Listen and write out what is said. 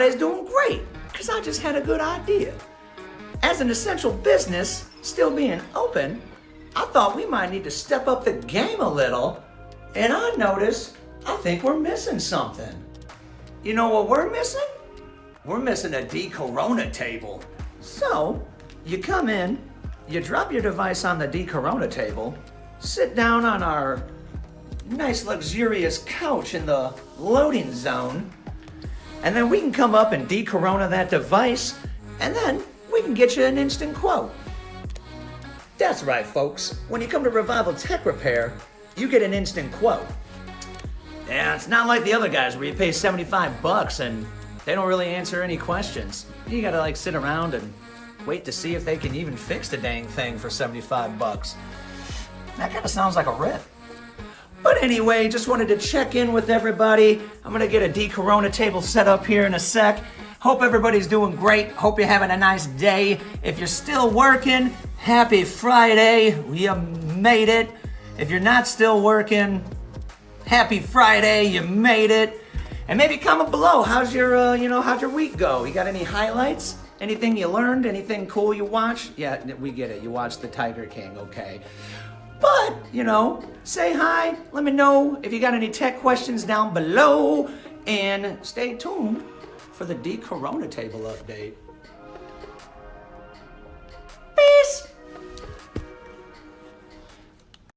Friday's doing great, because I just had a good idea. As an essential business, still being open, I thought we might need to step up the game a little, and I noticed I think we're missing something. You know what we're missing? We're missing a De-Carona table. So, you come in, you drop your device on the De-Carona table, sit down on our nice luxurious couch in the loading zone, and then we can come up and De-Carona that device, and then we can get you an instant quote. That's right, folks. When you come to Revival Tech Repair, you get an instant quote. Yeah, it's not like the other guys where you pay $75 and they don't really answer any questions. You gotta like sit around and wait to see if they can even fix the dang thing for $75. That kind of sounds like a rip. But anyway, just wanted to check in with everybody. I'm gonna get a De-Carona table set up here in a sec. Hope everybody's doing great. Hope you're having a nice day. If you're still working, happy Friday. You made it. If you're not still working, happy Friday. You made it. And maybe comment below. How's your, how'd your week go? You got any highlights? Anything you learned? Anything cool you watched? Yeah, we get it. You watched The Tiger King, okay. But, say hi. Let me know if you got any tech questions down below. And stay tuned for the De-Carona table update.